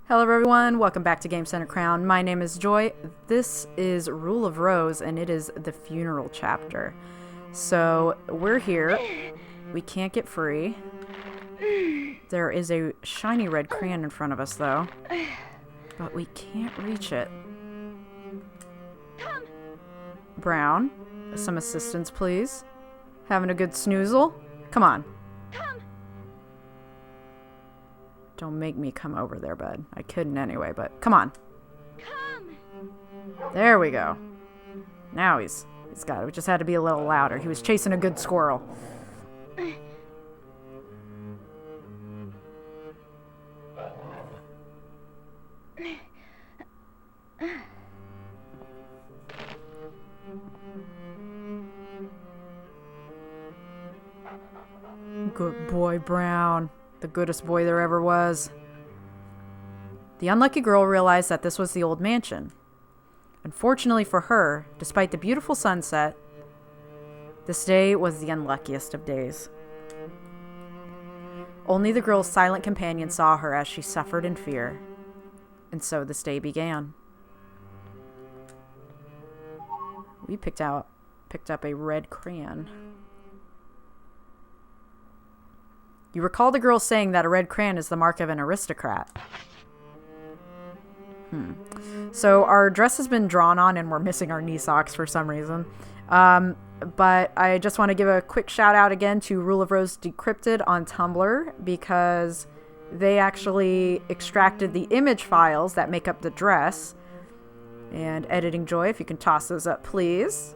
Hello everyone, welcome back to Game Center Crown. My name is Joy. This is Rule of Rose and it is the funeral chapter. So we're here. We can't get free. There is a shiny red crayon in front of us though. But we can't reach it. Brown, some assistance please. Having a good snoozle? Come on. Don't make me come over there, bud. I couldn't anyway, but come on. There we go. Now he's got it. We just had to be a little louder. He was chasing a good squirrel. Good boy, Brown. The goodest boy there ever was. The unlucky girl realized that this was the old mansion. Unfortunately for her, despite the beautiful sunset, this day was the unluckiest of days. Only the girl's silent companion saw her as she suffered in fear, and so this day began. We picked up a red crayon. You recall the girl saying that a red crayon is the mark of an aristocrat. So our dress has been drawn on and we're missing our knee socks for some reason. But I just want to give a quick shout out again to Rule of Rose Decrypted on Tumblr because they actually extracted the image files that make up the dress. And Editing Joy, if you can toss those up, please.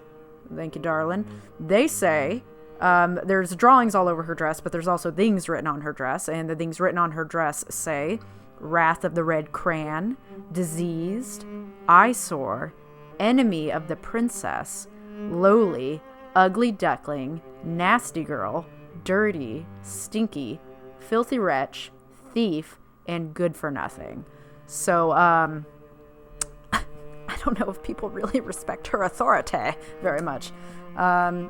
Thank you, darling. They say... there's drawings all over her dress, but there's also things written on her dress, and the things written on her dress say Wrath of the Red Crayon, Diseased, Eyesore, Enemy of the Princess, Lowly, Ugly Duckling, Nasty Girl, Dirty, Stinky, Filthy Wretch, Thief, and Good for Nothing. So, I don't know if people really respect her authority very much.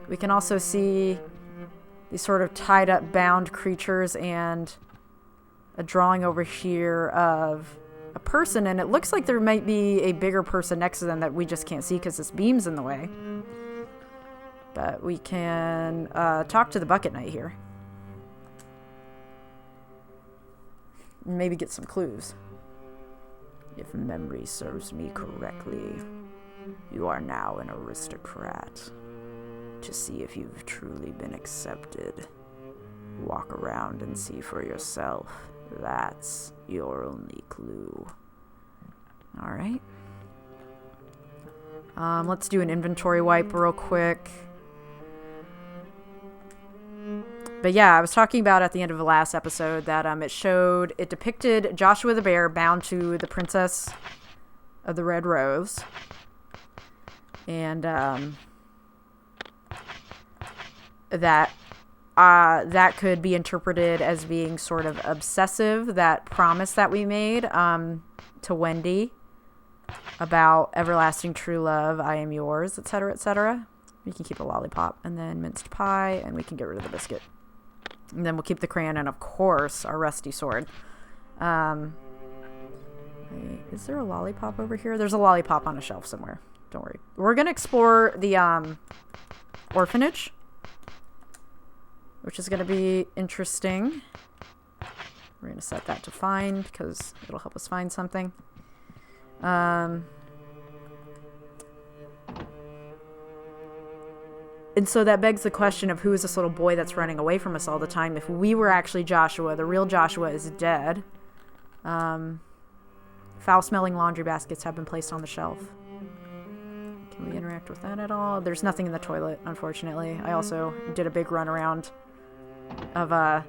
We can also see these sort of tied up bound creatures and a drawing over here of a person, and it looks like there might be a bigger person next to them that we just can't see because this beam's in the way. But we can talk to the Bucket Knight here. Maybe get some clues. If memory serves me correctly, you are now an aristocrat. To see if you've truly been accepted. Walk around and see for yourself. That's your only clue. Alright. Let's do an inventory wipe real quick. But yeah, I was talking about at the end of the last episode that it depicted Joshua the Bear bound to the Princess of the Red Rose. And, that could be interpreted as being sort of obsessive, that promise that we made to Wendy about everlasting true love, I am yours, etc., etc. We can keep a lollipop and then minced pie, and we can get rid of the biscuit. And then we'll keep the crayon and, of course, our rusty sword. Wait, is there a lollipop over here? There's a lollipop on a shelf somewhere. Don't worry. We're going to explore the orphanage, which is going to be interesting. We're going to set that to find because it'll help us find something. And so that begs the question of who is this little boy that's running away from us all the time? If we were actually Joshua, the real Joshua is dead. Foul-smelling laundry baskets have been placed on the shelf. Can we interact with that at all? There's nothing in the toilet, unfortunately. I also did a big run around of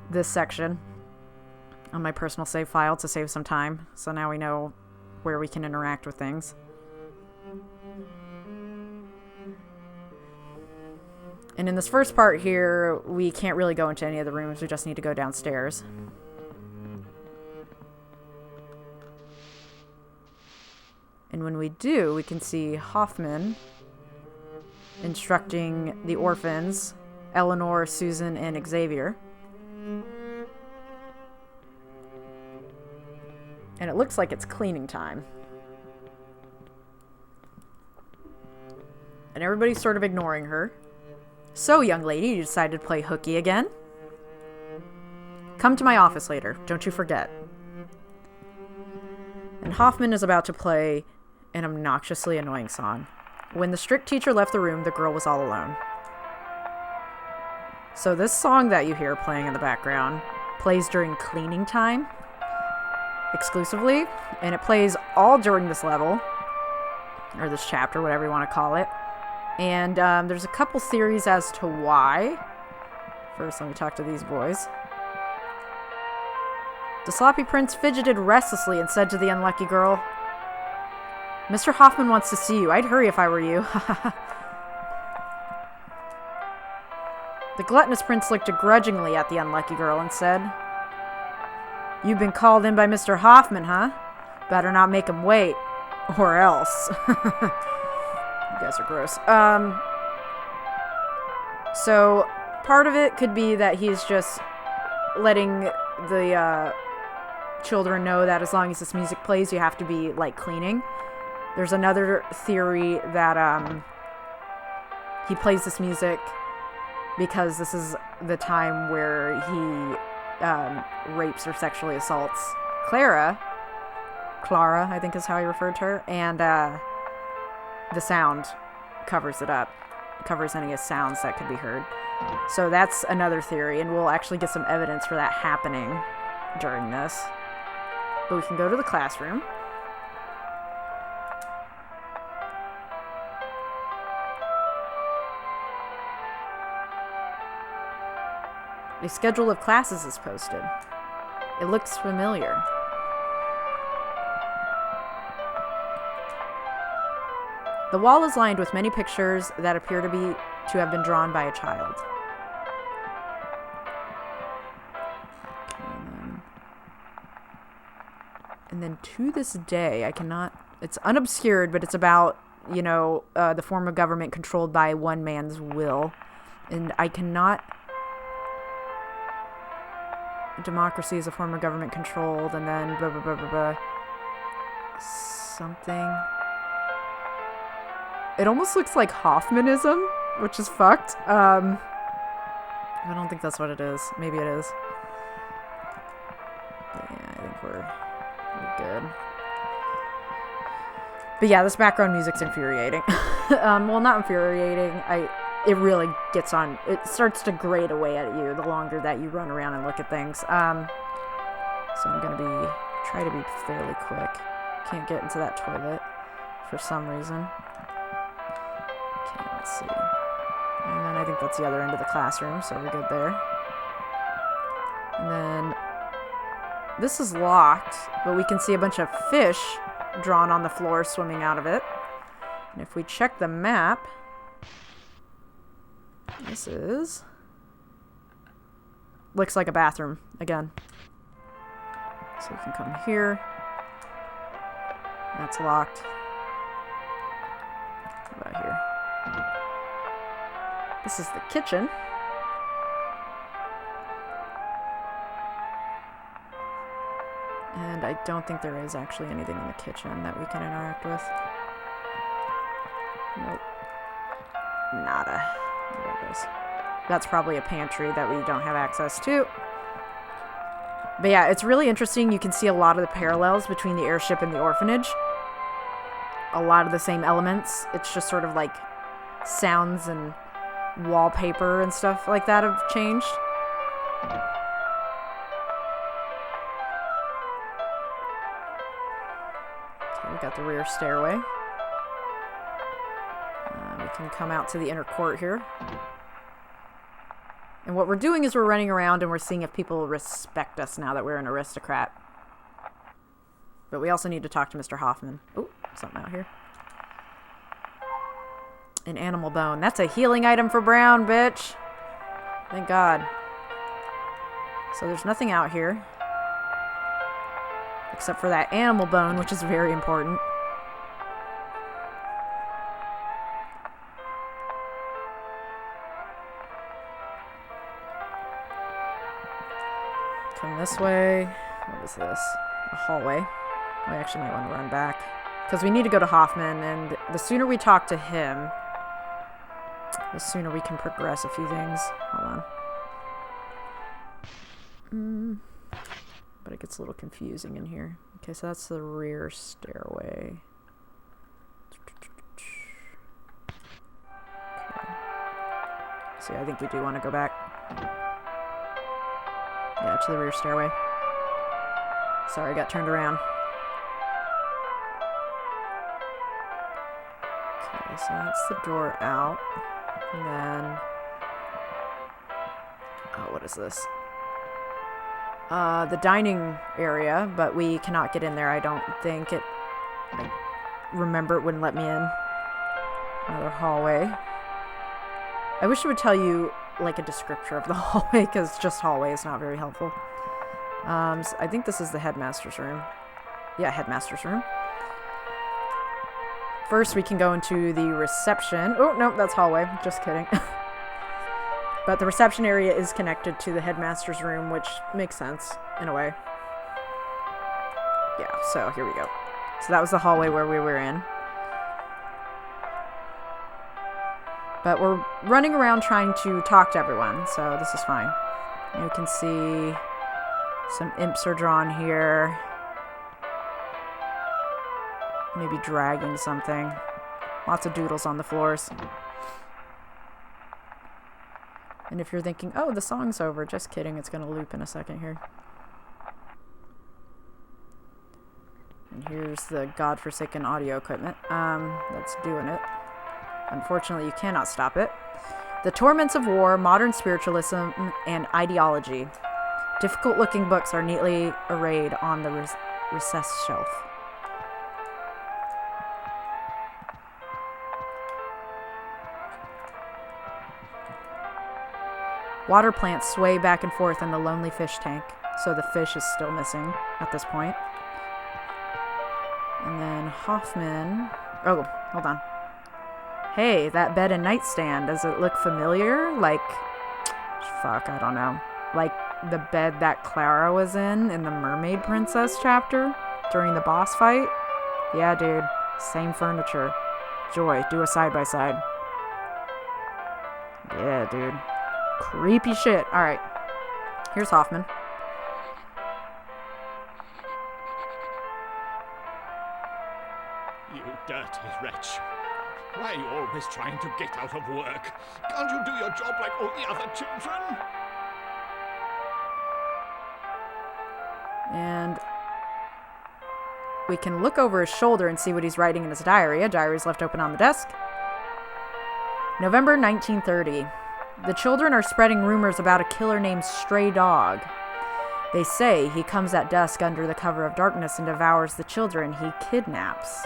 this section on my personal save file to save some time. So now we know where we can interact with things. And in this first part here, we can't really go into any of the rooms. We just need to go downstairs. And when we do, we can see Hoffman instructing the orphans, Eleanor, Susan, and Xavier. And it looks like it's cleaning time. And everybody's sort of ignoring her. So, young lady, you decided to play hooky again? Come to my office later. Don't you forget. And Hoffman is about to play an obnoxiously annoying song. When the strict teacher left the room, the girl was all alone. So this song that you hear playing in the background plays during cleaning time exclusively, and it plays all during this level, or this chapter, whatever you want to call it. And there's a couple theories as to why. First, let me talk to these boys. The sloppy prince fidgeted restlessly and said to the unlucky girl, Mr. Hoffman wants to see you. I'd hurry if I were you. The gluttonous prince looked grudgingly at the unlucky girl and said, You've been called in by Mr. Hoffman, huh? Better not make him wait, or else. You guys are gross. So, part of it could be that he's just letting the children know that as long as this music plays, you have to be, like, cleaning. There's another theory that he plays this music because this is the time where he rapes or sexually assaults Clara, I think is how he referred to her, and the sound covers it up, covers any sounds that could be heard. So that's another theory, and we'll actually get some evidence for that happening during this. But we can go to the classroom. A schedule of classes is posted. It looks familiar. The wall is lined with many pictures that appear to have been drawn by a child. And then to this day, I cannot... It's unobscured, but it's about, you know, the form of government controlled by one man's will. And I cannot... Democracy is a form of government controlled, and then blah, blah, blah, blah, blah. Something. It almost looks like Hoffmanism, which is fucked. I don't think that's what it is. Maybe it is. But yeah, I think we're good. But yeah, this background music's infuriating. Well, not infuriating. It really gets on. It starts to grate away at you the longer that you run around and look at things. So I'm gonna try to be fairly quick. Can't get into that toilet for some reason. Okay, let's see. And then I think that's the other end of the classroom, so we're good there. And then this is locked, but we can see a bunch of fish drawn on the floor swimming out of it. And if we check the map, this looks like a bathroom again. So we can come here. That's locked. What about here? This is the kitchen. And I don't think there is actually anything in the kitchen that we can interact with. Nope. Nada. There it is. That's probably a pantry that we don't have access to. But yeah, it's really interesting. You can see a lot of the parallels between the airship and the orphanage. A lot of the same elements. It's just sort of like sounds and wallpaper and stuff like that have changed. Okay, we got the rear stairway. We can come out to the inner court here. And what we're doing is we're running around and we're seeing if people respect us now that we're an aristocrat. But we also need to talk to Mr. Hoffman. Oh, something out here. An animal bone. That's a healing item for Brown, bitch. Thank God. So there's nothing out here. Except for that animal bone, which is very important. Come this way. What is this? A hallway. We actually might want to run back. Because we need to go to Hoffman, and the sooner we talk to him, the sooner we can progress a few things. Hold on. But it gets a little confusing in here. Okay, so that's the rear stairway. Okay. See, I think we do want to go back. Yeah, to the rear stairway. Sorry, I got turned around. Okay, so that's the door out. And then... oh, what is this? The dining area, but we cannot get in there, I don't think. I remember it wouldn't let me in. Another hallway. I wish it would tell you, like, a descriptor of the hallway, because just hallway is not very helpful. So I think this is the headmaster's room. Yeah, headmaster's room. First, we can go into the reception. Oh, no, that's hallway. Just kidding. But the reception area is connected to the headmaster's room, which makes sense, in a way. Yeah, so here we go. So that was the hallway where we were in. But we're running around trying to talk to everyone, so this is fine. You can see some imps are drawn here. Maybe dragging something. Lots of doodles on the floors. And if you're thinking, oh, the song's over, just kidding, it's going to loop in a second here. And here's the godforsaken audio equipment. That's doing it. Unfortunately, you cannot stop it. The Torments of War, Modern Spiritualism, and Ideology. Difficult-looking books are neatly arrayed on the recessed shelf. Water plants sway back and forth in the lonely fish tank, so the fish is still missing at this point. And then Hoffman... oh, hold on. Hey, that bed and nightstand, does it look familiar? Like... fuck, I don't know. Like the bed that Clara was in the Mermaid Princess chapter during the boss fight? Yeah, dude. Same furniture. Joy, do a side-by-side. Yeah, dude. Creepy shit. Alright. Here's Hoffman. You dirty wretch. Why are you always trying to get out of work? Can't you do your job like all the other children? And we can look over his shoulder and see what he's writing in his diary. A diary's left open on the desk. November 1930. The children are spreading rumors about a killer named Stray Dog. They say he comes at dusk under the cover of darkness and devours the children he kidnaps.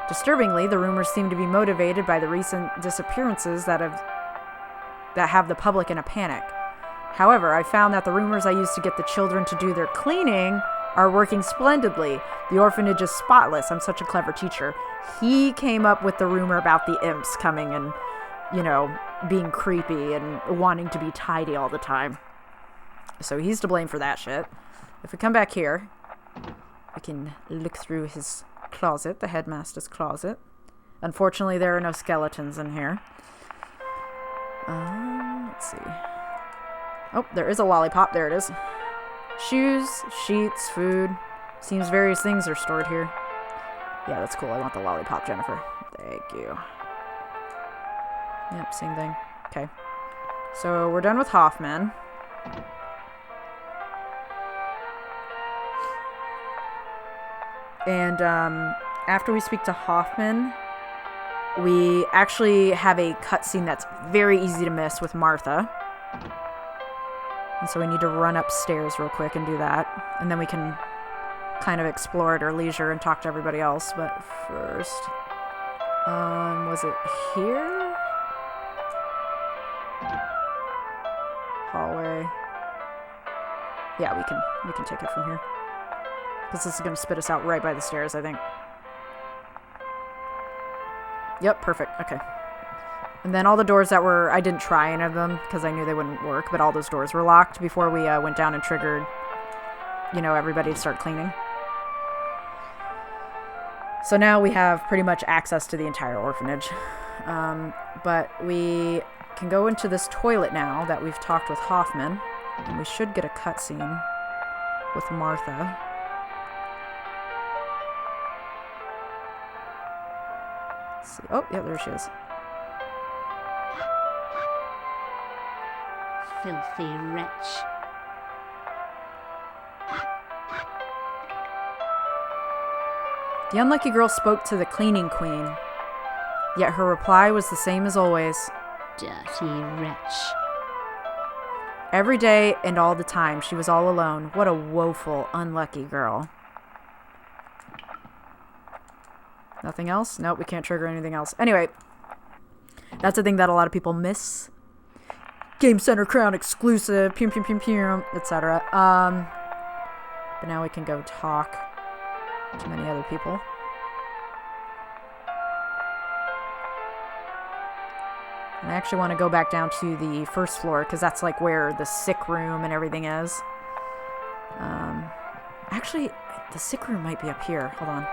Disturbingly, the rumors seem to be motivated by the recent disappearances that have the public in a panic. However, I found that the rumors I used to get the children to do their cleaning are working splendidly. The orphanage is spotless. I'm such a clever teacher. He came up with the rumor about the imps coming and, you know, being creepy and wanting to be tidy all the time. So he's to blame for that shit. If we come back here, we can look through his closet, the headmaster's closet. Unfortunately, there are no skeletons in here. Let's see. Oh, there is a lollipop. There it is. Shoes, sheets, food. Seems various things are stored here. Yeah, that's cool. I want the lollipop, Jennifer. Thank you. Yep, same thing. Okay. So we're done with Hoffman. And after we speak to Hoffman, we actually have a cutscene that's very easy to miss with Martha. And so we need to run upstairs real quick and do that. And then we can kind of explore at our leisure and talk to everybody else. But first, was it here? Hallway. Yeah, we can take it from here. Because this is going to spit us out right by the stairs, I think. Yep, perfect. Okay. And then all the doors that were... I didn't try any of them because I knew they wouldn't work, but all those doors were locked before we went down and triggered, you know, everybody to start cleaning. So now we have pretty much access to the entire orphanage. But we can go into this toilet now that we've talked with Hoffman. And we should get a cutscene with Martha. Let's see. Oh, yeah, there she is. Filthy wretch. The unlucky girl spoke to the cleaning queen, yet her reply was the same as always. Dirty wretch. Every day and all the time, she was all alone. What a woeful, unlucky girl. Nothing else? Nope, we can't trigger anything else. Anyway, that's a thing that a lot of people miss. Game Center Crown exclusive, etc. But now we can go talk to many other people. And I actually want to go back down to the first floor because that's like where the sick room and everything is. Actually, the sick room might be up here. Hold on.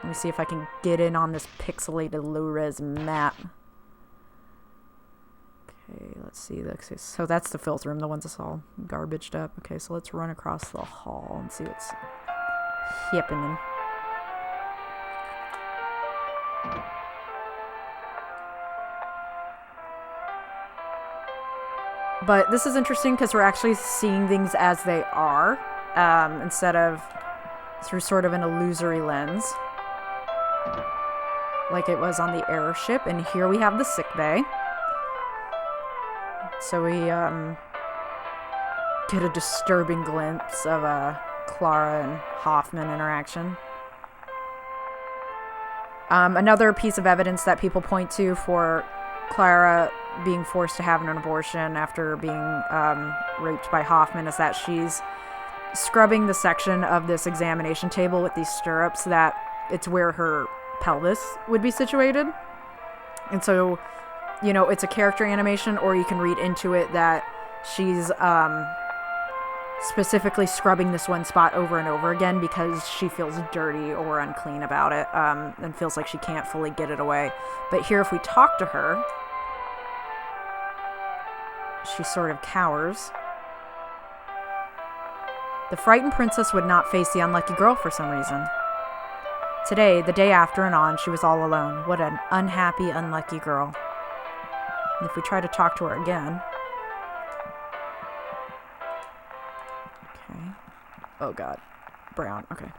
Let me see if I can get in on this pixelated low-res map. Okay, let's see. So that's the filth room, the ones that's all garbaged up. Okay, so let's run across the hall and see what's happening. But this is interesting because we're actually seeing things as they are, instead of through sort of an illusory lens, like it was on the airship. And here we have the sick bay. So we get a disturbing glimpse of a Clara and Hoffman interaction. Another piece of evidence that people point to for Clara being forced to have an abortion after being raped by Hoffman is that she's scrubbing the section of this examination table with these stirrups that it's where her pelvis would be situated. And so, you know, it's a character animation, or you can read into it that she's specifically scrubbing this one spot over and over again because she feels dirty or unclean about it, and feels like she can't fully get it away. But here, if we talk to her, she sort of cowers. The frightened princess would not face the unlucky girl for some reason. Today, the day after and on, she was all alone. What an unhappy, unlucky girl. And if we try to talk to her again... Okay. Oh god. Brown. Okay.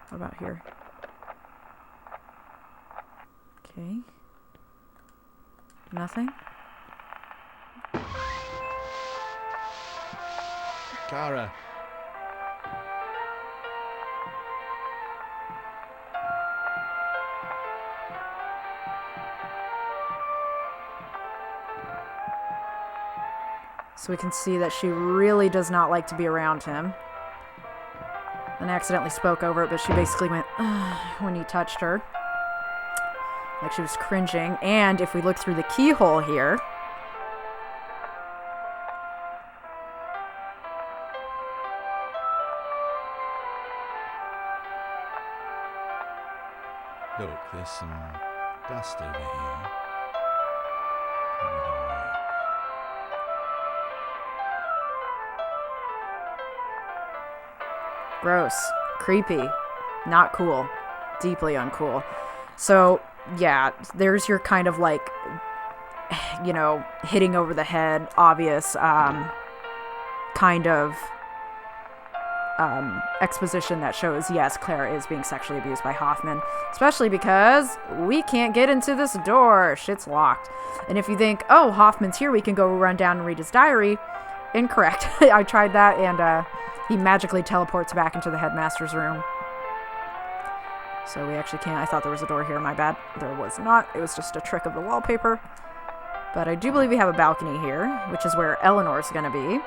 What about here? Okay. Nothing? Kara. So we can see that she really does not like to be around him. And I accidentally spoke over it, but she basically went, ugh, when he touched her. Like she was cringing. And if we look through the keyhole here... Look, there's some dust over here. Put it away. Gross. Creepy. Not cool. Deeply uncool. So, yeah, there's your kind of like, you know, hitting over the head, obvious, kind of exposition that shows, yes, Clara is being sexually abused by Hoffman. Especially because we can't get into this door. Shit's locked. And if you think, oh, Hoffman's here, we can go run down and read his diary. Incorrect. I tried that, and he magically teleports back into the headmaster's room. So we actually can't. I thought there was a door here. My bad. There was not. It was just a trick of the wallpaper. But I do believe we have a balcony here, which is where Eleanor's going to be.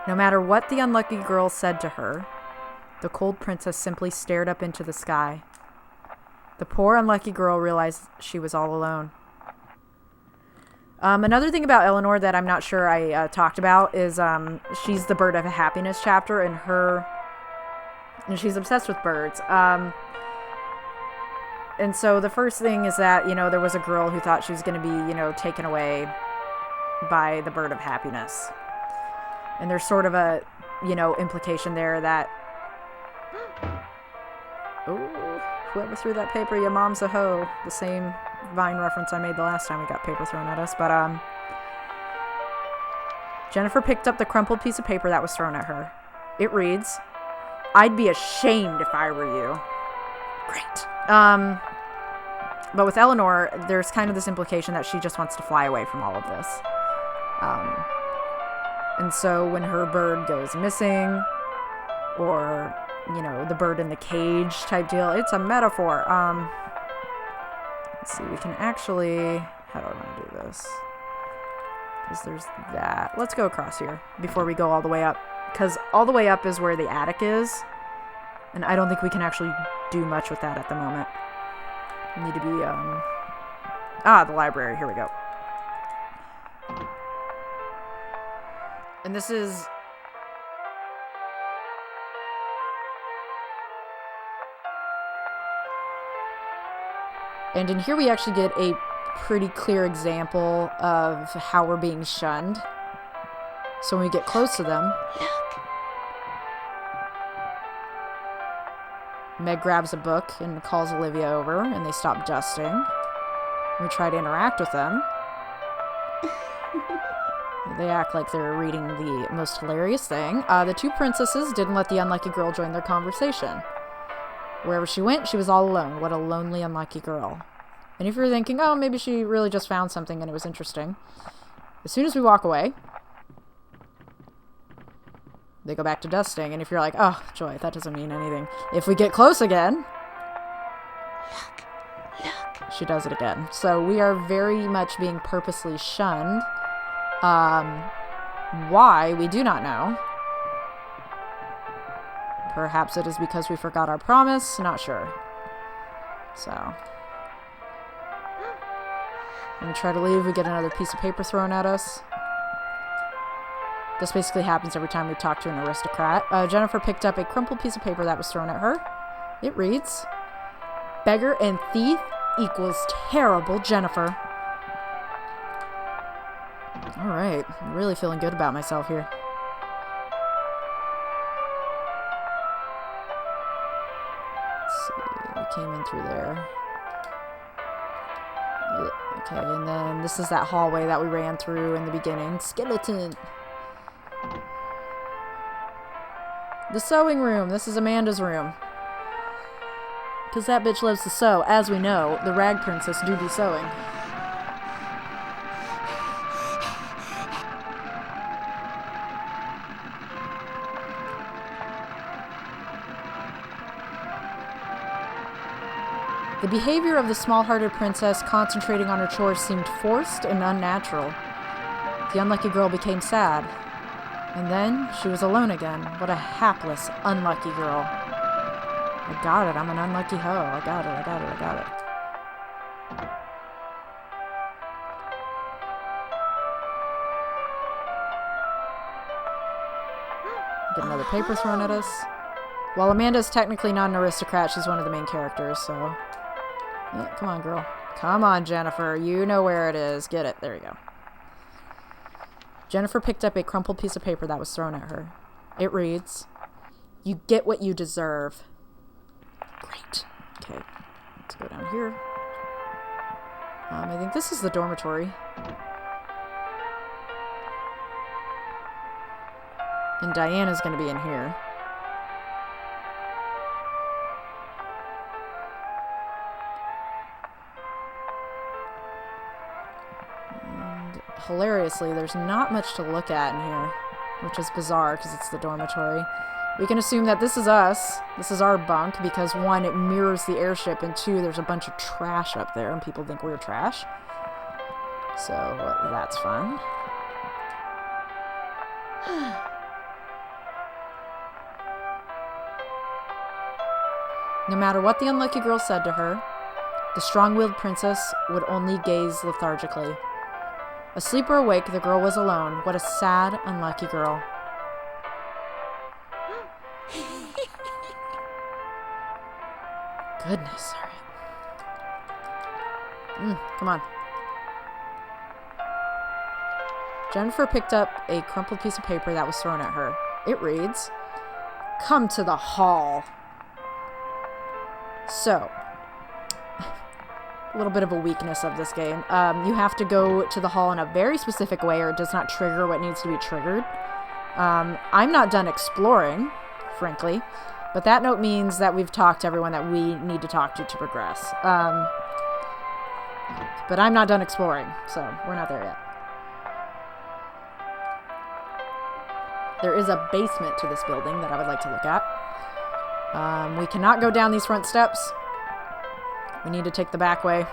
No matter what the unlucky girl said to her, The cold princess simply stared up into the sky. The poor unlucky girl realized she was all alone. Another thing about Eleanor that I'm not sure I talked about is she's the bird of happiness chapter, and she's obsessed with birds. And so the first thing is that, there was a girl who thought she was going to be, taken away by the bird of happiness. And there's sort of a, implication there that, oh, whoever threw that paper, your mom's a hoe. The same Vine reference I made the last time we got paper thrown at us. But Jennifer picked up the crumpled piece of paper that was thrown at her. It reads, "I'd be ashamed if I were you." Great. But with Eleanor, there's kind of this implication that she just wants to fly away from all of this. And so when her bird goes missing, or, the bird in the cage type deal, it's a metaphor. Let's see, we can actually, how do I want to do this? Because there's that. Let's go across here before we go all the way up. Because all the way up is where the attic is. And I don't think we can actually do much with that at the moment. We need to be, the library. Here we go. And this is... And in here we actually get a pretty clear example of how we're being shunned. So when we get close to them... Meg grabs a book and calls Olivia over, and they stop dusting. We try to interact with them. They act like they're reading the most hilarious thing. The two princesses didn't let the unlucky girl join their conversation. Wherever she went, she was all alone. What a lonely, unlucky girl. And if you're thinking, oh, maybe she really just found something and it was interesting. As soon as we walk away, they go back to dusting. And if you're like, oh, joy, that doesn't mean anything. If we get close again, look, she does it again. So we are very much being purposely shunned. Why, we do not know. Perhaps it is because we forgot our promise. Not sure. So, when we try to leave, we get another piece of paper thrown at us. This basically happens every time we talk to an aristocrat. Jennifer picked up a crumpled piece of paper that was thrown at her. It reads, "Beggar and thief equals terrible Jennifer." Alright, I'm really feeling good about myself here. Let's see, we came in through there. Okay, and then this is that hallway that we ran through in the beginning. Skeleton! The sewing room. This is Amanda's room. Because that bitch loves to sew. As we know, the rag princess do be sewing. The behavior of the small-hearted princess concentrating on her chores seemed forced and unnatural. The unlucky girl became sad. And then she was alone again. What a hapless, unlucky girl. I got it. I'm an unlucky hoe. I got it. Get another paper thrown at us. While Amanda's technically not an aristocrat, she's one of the main characters, so... Yeah, come on, girl. Come on, Jennifer. You know where it is. Get it. There you go. Jennifer picked up a crumpled piece of paper that was thrown at her. It reads, "You get what you deserve." Great. Okay. Let's go down here. I think this is the dormitory. And Diana's going to be in here. Hilariously, there's not much to look at in here, which is bizarre because it's the dormitory. We can assume that this is us. This is our bunk because, one, it mirrors the airship, and two, there's a bunch of trash up there, and people think we're trash. So, that's fun. No matter what the unlucky girl said to her, the strong-willed princess would only gaze lethargically. Asleep or awake, the girl was alone. What a sad, unlucky girl. Goodness, alright. Come on. Jennifer picked up a crumpled piece of paper that was thrown at her. It reads, "Come to the hall." So, a little bit of a weakness of this game. You have to go to the hall in a very specific way or it does not trigger what needs to be triggered. I'm not done exploring, frankly, but that note means that we've talked to everyone that we need to talk to progress. But I'm not done exploring, so we're not there yet. There is a basement to this building that I would like to look at. We cannot go down these front steps. We need to take the back way.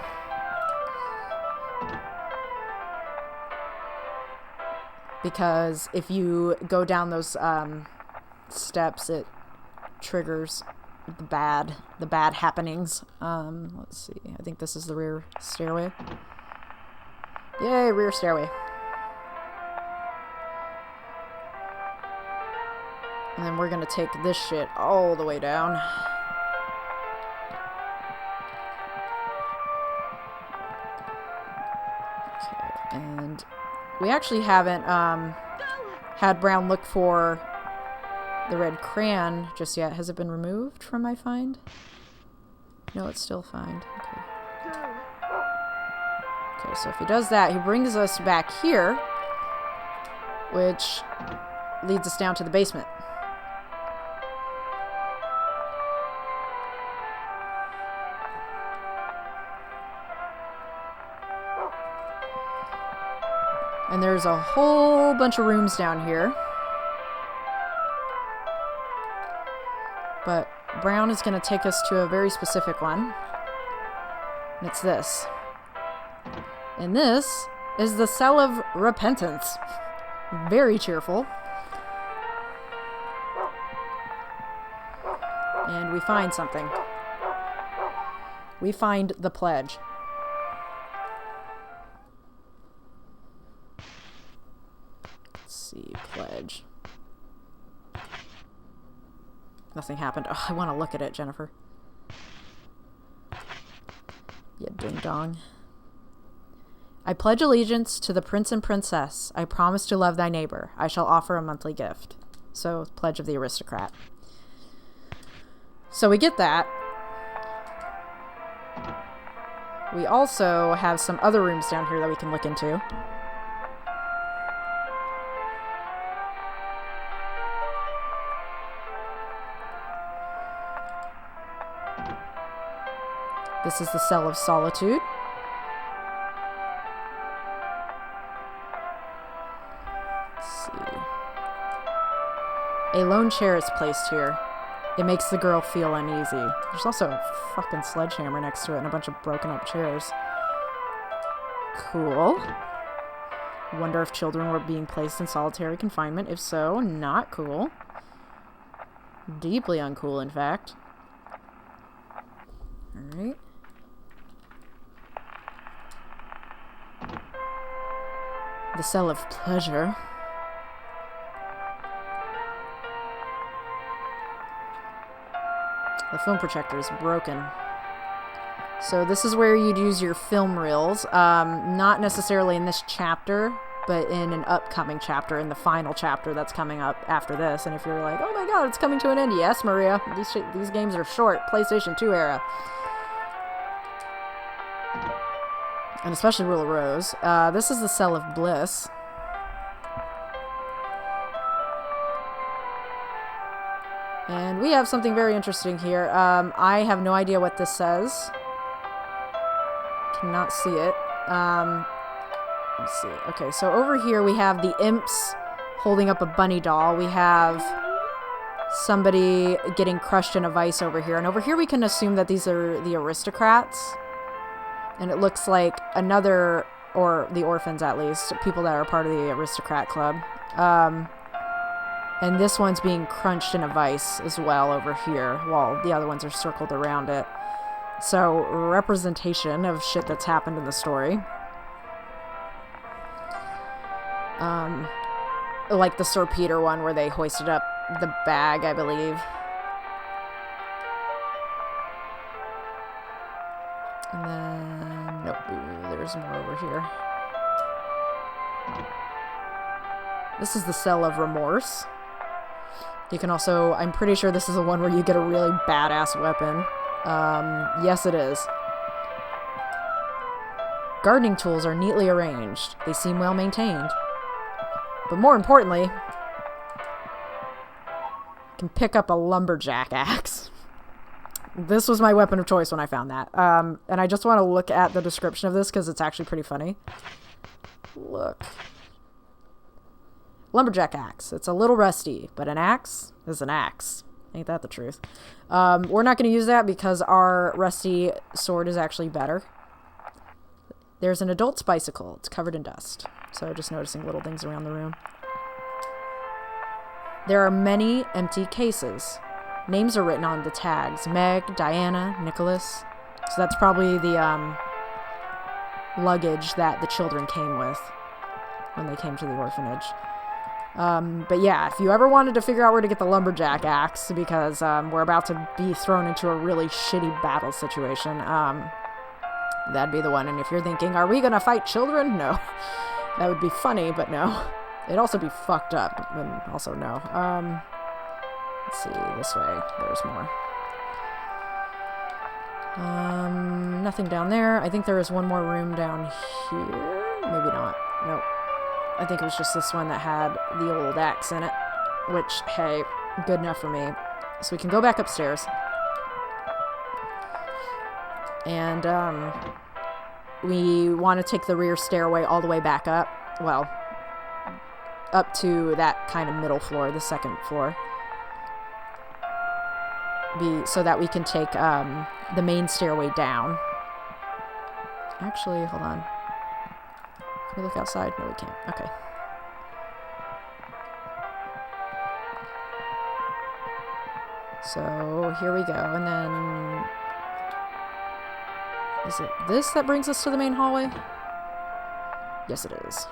Because if you go down those steps, it triggers the bad happenings. Let's see. I think this is the rear stairway. Yay, rear stairway. And then we're gonna take this shit all the way down. Okay, and we actually haven't had Brown look for the red crayon just yet. Has it been removed from my find? No, it's still find. Okay. Okay, so if he does that, he brings us back here, which leads us down to the basement. And there's a whole bunch of rooms down here. But Brown is going to take us to a very specific one. And it's this. And this is the Cell of Repentance. Very cheerful. And we find something. We find the pledge. Pledge. Nothing happened. Oh, I want to look at it, Jennifer. Yeah, ding dong. I pledge allegiance to the prince and princess. I promise to love thy neighbor. I shall offer a monthly gift. So, pledge of the aristocrat. So we get that. We also have some other rooms down here that we can look into. This is the Cell of Solitude. Let's see. A lone chair is placed here. It makes the girl feel uneasy. There's also a fucking sledgehammer next to it and a bunch of broken up chairs. Cool. Wonder if children were being placed in solitary confinement. If so, not cool. Deeply uncool, in fact. Alright. The Cell of Pleasure. The film projector is broken. So this is where you'd use your film reels. Not necessarily in this chapter, but in an upcoming chapter, in the final chapter that's coming up after this. And if you're like, oh my god, it's coming to an end. Yes, Maria. These games are short. PlayStation 2 era. And especially Rule of Rose. This is the Cell of Bliss. And we have something very interesting here. I have no idea what this says. Cannot see it. Let's see. Okay, so over here we have the imps holding up a bunny doll. We have somebody getting crushed in a vice over here. And over here we can assume that these are the aristocrats. And it looks like another, or the orphans at least, people that are part of the aristocrat club. And this one's being crunched in a vice as well over here, while the other ones are circled around it. So, representation of shit that's happened in the story. Like the Sir Peter one where they hoisted up the bag, I believe. And then, nope, there's more over here. This is the Cell of Remorse. You can also, I'm pretty sure this is the one where you get a really badass weapon. Yes it is. Gardening tools are neatly arranged. They seem well maintained. But more importantly, you can pick up a lumberjack axe. This was my weapon of choice when I found that. And I just want to look at the description of this because it's actually pretty funny. Look. Lumberjack axe. It's a little rusty, but an axe is an axe. Ain't that the truth? We're not going to use that because our rusty sword is actually better. There's an adult's bicycle. It's covered in dust. So just noticing little things around the room. There are many empty cases. Names are written on the tags. Meg, Diana, Nicholas. So that's probably the luggage that the children came with when they came to the orphanage. But yeah, if you ever wanted to figure out where to get the lumberjack axe, because we're about to be thrown into a really shitty battle situation, that'd be the one. And if you're thinking, are we gonna fight children? No. That would be funny, but no. It'd also be fucked up, and also no. Let's see, this way. There's more. Nothing down there. I think there is one more room down here. Maybe not. Nope. I think it was just this one that had the old axe in it. Which, hey, good enough for me. So we can go back upstairs. And, we want to take the rear stairway all the way back up. Well, up to that kind of middle floor, the second floor. So that we can take the main stairway down. Actually, hold on. Can we look outside? No, we can't. Okay. So here we go, and then is it this that brings us to the main hallway? Yes, it is.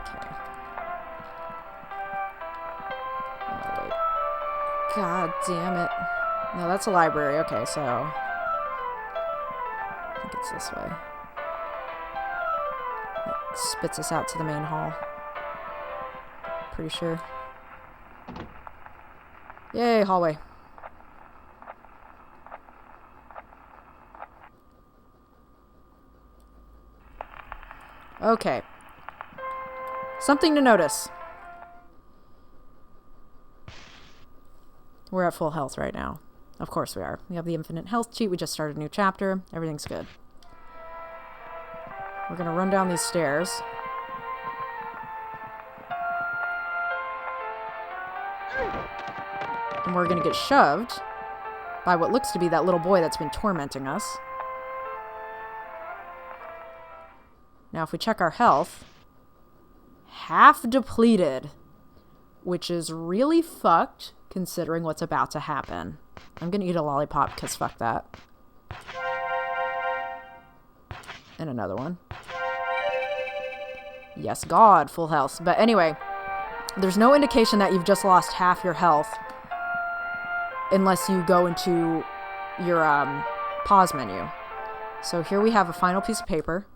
Okay. Oh, wait. God damn it. No, that's a library. Okay, so I think it's this way. It spits us out to the main hall. Pretty sure. Yay, hallway. Okay. Something to notice. We're at full health right now. Of course we are. We have the infinite health cheat. We just started a new chapter. Everything's good. We're gonna run down these stairs. And we're gonna get shoved by what looks to be that little boy that's been tormenting us. Now if we check our health, half depleted, which is really fucked considering what's about to happen. I'm gonna eat a lollipop because fuck that. And another one. Yes, God, full health. But anyway, there's no indication that you've just lost half your health unless you go into your pause menu. So here we have a final piece of paper.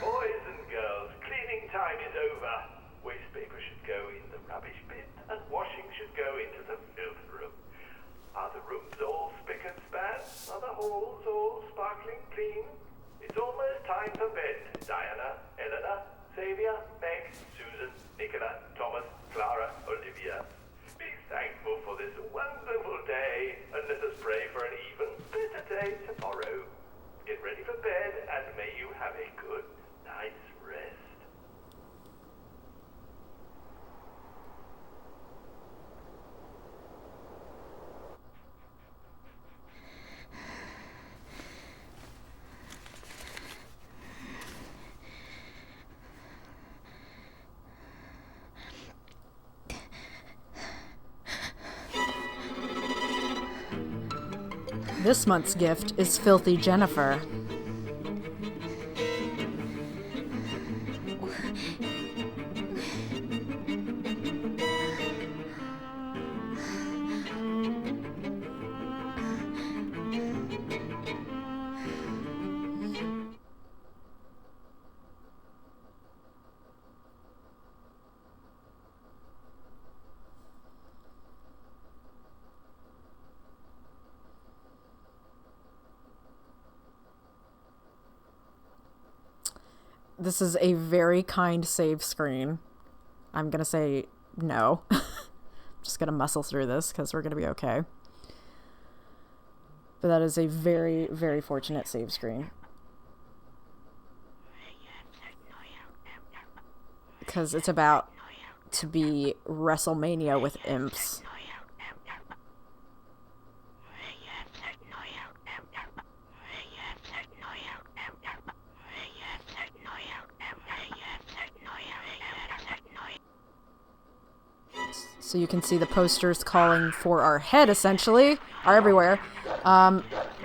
Boys and girls, cleaning time is over. Waste paper should go in the rubbish bin, and washing should go into the filth room. Are the rooms all spick and span? Are the halls all sparkling clean? It's almost time for bed. Diana, Eleanor, Xavier, Meg, Susan, Nicola, Thomas, Clara, Olivia. This month's gift is Filthy Jennifer. This is a very kind save screen. I'm gonna say no. Just gonna muscle through this because we're gonna be okay. But that is a very, very fortunate save screen. Because it's about to be WrestleMania with imps. So you can see the posters calling for our head, essentially, are everywhere.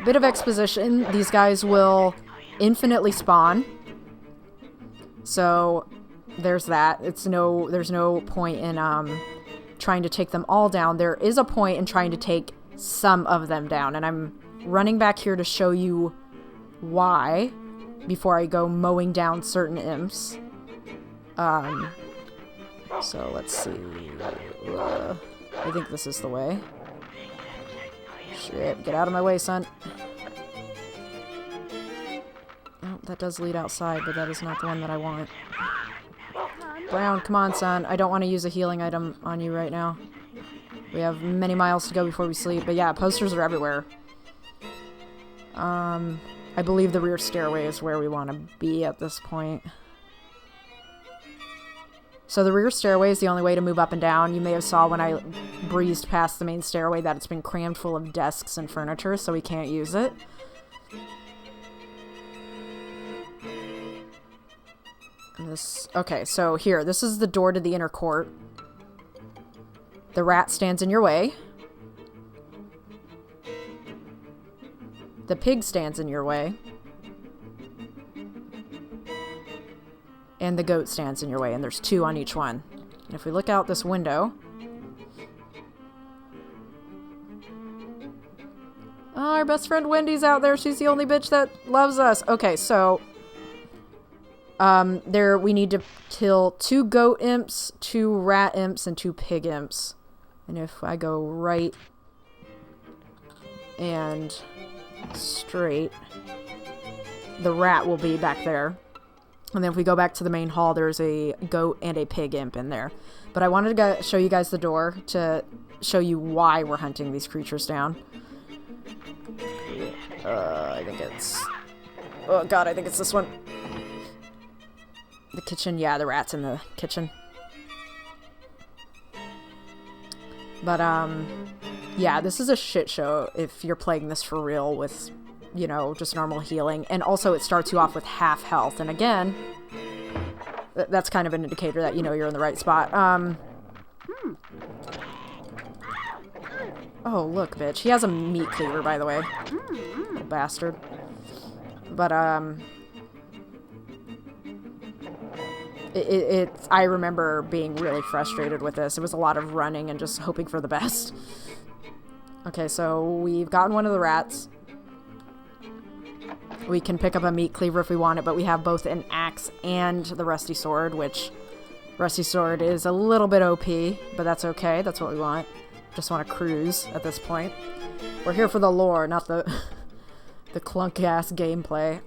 Bit of exposition. These guys will infinitely spawn. So there's that. There's no point in trying to take them all down. There is a point in trying to take some of them down. And I'm running back here to show you why before I go mowing down certain imps. So let's see. I think this is the way. Shit, get out of my way, son. Oh, that does lead outside, but that is not the one that I want. Brown, come on, son. I don't want to use a healing item on you right now. We have many miles to go before we sleep. But yeah, posters are everywhere. I believe the rear stairway is where we want to be at this point. So the rear stairway is the only way to move up and down. You may have saw when I breezed past the main stairway that it's been crammed full of desks and furniture, so we can't use it. Okay, so here, this is the door to the inner court. The rat stands in your way. The pig stands in your way. And the goat stands in your way, and there's 2 on each one. And if we look out this window... Oh, our best friend Wendy's out there. She's the only bitch that loves us. Okay, so... we need to kill 2 goat imps, 2 rat imps, and 2 pig imps. And if I go right and straight, the rat will be back there. And then if we go back to the main hall, there's a goat and a pig imp in there. But I wanted to show you guys the door to show you why we're hunting these creatures down. I think it's... Oh god, I think it's this one. The kitchen, yeah, the rat's in the kitchen. But, yeah, this is a shit show if you're playing this for real with... you know, just normal healing. And also it starts you off with half health. And again, that's kind of an indicator that, you know, you're in the right spot. Oh, look, bitch. He has a meat cleaver, by the way. Little bastard. But, I remember being really frustrated with this. It was a lot of running and just hoping for the best. Okay, so we've gotten one of the rats. We can pick up a meat cleaver if we want it, but we have both an axe and the rusty sword, which rusty sword is a little bit OP, but that's okay. That's what we want. Just want to cruise at this point. We're here for the lore, not the the clunk-ass gameplay.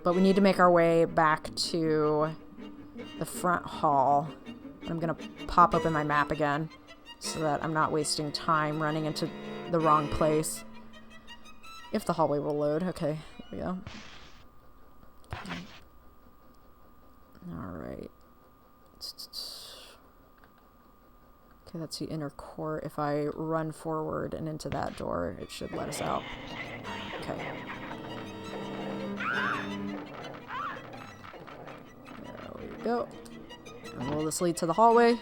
But we need to make our way back to the front hall. I'm going to pop open my map again so that I'm not wasting time running into the wrong place. If the hallway will load. Okay, there we go. Alright. Okay, that's the inner court. If I run forward and into that door, it should let us out. Okay. There we go. And will this lead to the hallway?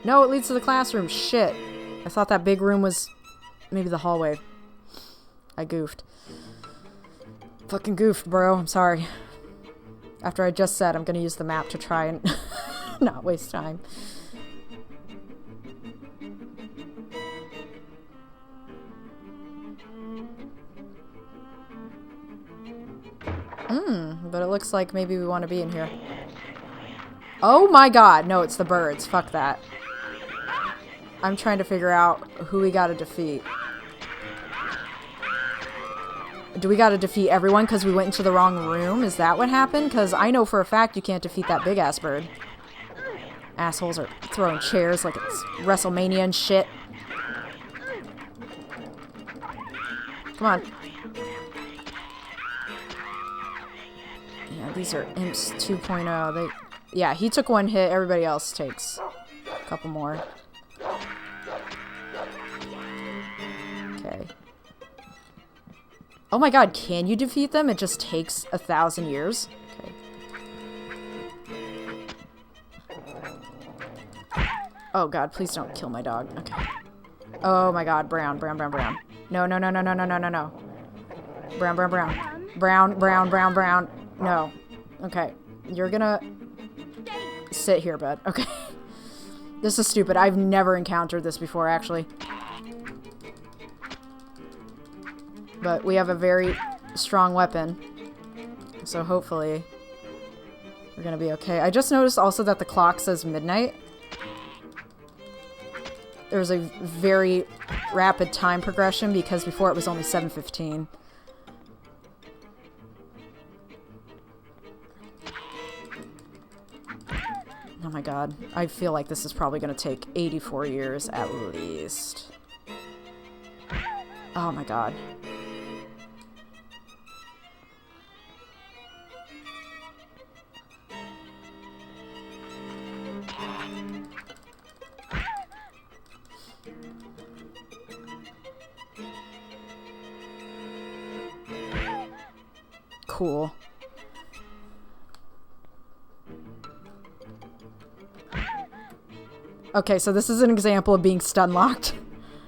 No, it leads to the classroom. Shit. I thought that big room was maybe the hallway. I goofed. Fucking goofed, bro. I'm sorry. After I just said I'm gonna use the map to try and not waste time. But it looks like maybe we want to be in here. Oh my god, no, it's the birds. Fuck that. I'm trying to figure out who we gotta defeat. Do we gotta defeat everyone because we went into the wrong room? Is that what happened? Because I know for a fact you can't defeat that big-ass bird. Assholes are throwing chairs like it's WrestleMania and shit. Come on. Yeah, these are Imps 2.0. Yeah, he took one hit. Everybody else takes a couple more. Okay. Oh my god, can you defeat them? It just takes 1,000 years? Okay. Oh god, please don't kill my dog. Okay. Oh my god, brown. No. Brown. No. Okay. You're gonna sit here, bud. Okay. This is stupid. I've never encountered this before, actually. But we have a very strong weapon. So hopefully we're gonna be okay. I just noticed also that the clock says midnight. There's a very rapid time progression because before it was only 7:15. Oh my god. I feel like this is probably going to take 84 years at least. Oh my god. Cool. Okay, so this is an example of being stun locked.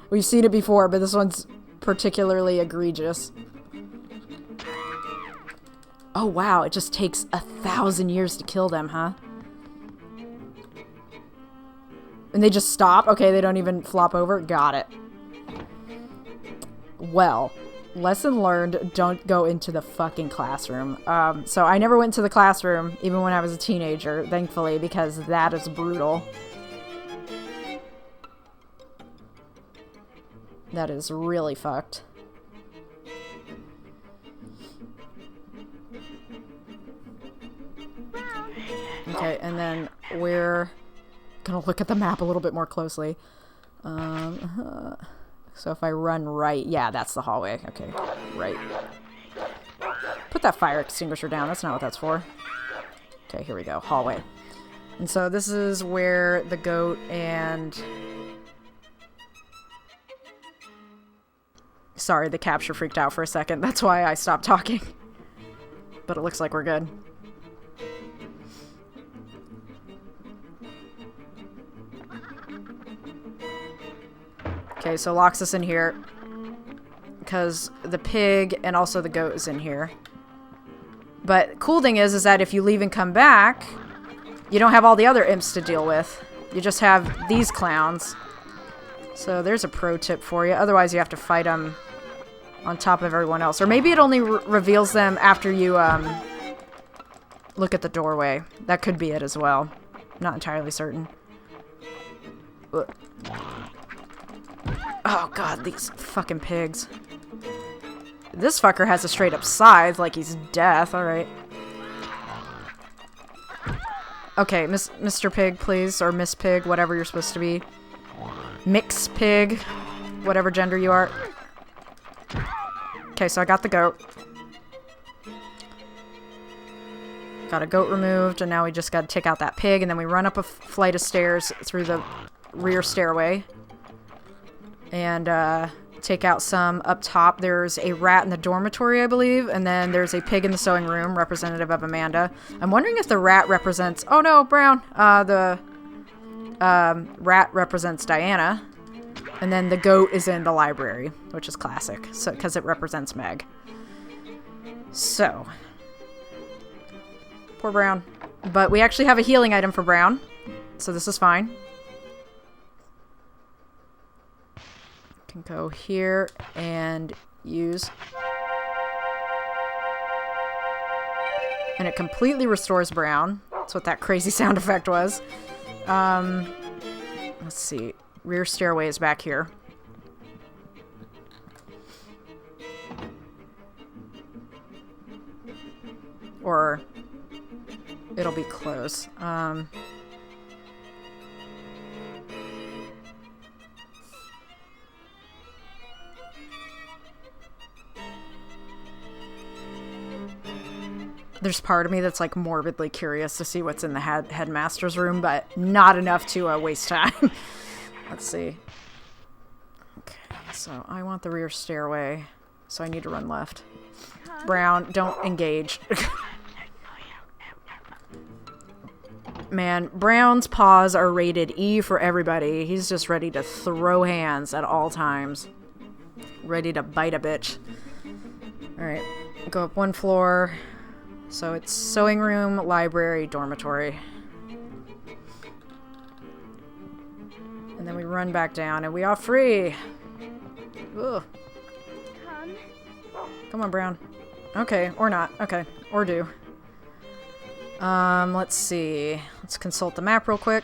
We've seen it before, but this one's particularly egregious. Oh wow, it just takes 1,000 years to kill them, huh? And they just stop? Okay, they don't even flop over? Got it. Well, lesson learned, don't go into the fucking classroom. So I never went to the classroom, even when I was a teenager, thankfully, because that is brutal. That is really fucked. Okay, and then we're gonna look at the map a little bit more closely. So if I run right, yeah, that's the hallway. Okay, right. Put that fire extinguisher down. That's not what that's for. Okay, here we go. Hallway. And so this is where the goat and... Sorry, the capture freaked out for a second. That's why I stopped talking. But it looks like we're good. Okay, so locks us in here. Because the pig and also the goat is in here. But cool thing is that if you leave and come back, you don't have all the other imps to deal with. You just have these clowns. So there's a pro tip for you. Otherwise, you have to fight them on top of everyone else. Or maybe it only reveals them after you look at the doorway. That could be it as well. Not entirely certain. Ugh. Oh god, these fucking pigs. This fucker has a straight up scythe like he's death. Alright. Okay, Mr. Pig, please. Or Miss Pig, whatever you're supposed to be. Mix Pig. Whatever gender you are. Okay, so I got the goat. Got a goat removed, and now we just gotta take out that pig, and then we run up a flight of stairs through the rear stairway. And, take out some up top. There's a rat in the dormitory, I believe, and then there's a pig in the sewing room, representative of Amanda. I'm wondering if the rat represents... Oh no, Brown! The rat represents Diana. And then the goat is in the library, which is classic, so because it represents Meg. So, poor Brown. But we actually have a healing item for Brown, so this is fine. Can go here and use. And it completely restores Brown. That's what that crazy sound effect was. Let's see. Rear stairway is back here. Or it'll be close. There's part of me that's like morbidly curious to see what's in the headmaster's room, but not enough to waste time. Let's see. Okay, so I want the rear stairway, so I need to run left. Brown, don't engage. Man, Brown's paws are rated E for everybody. He's just ready to throw hands at all times. Ready to bite a bitch. Alright, go up one floor. So it's sewing room, library, dormitory. And then we run back down and we are free. Ugh. Come on, Brown. Okay, or not. Okay, or do. Let's see. Let's consult the map real quick.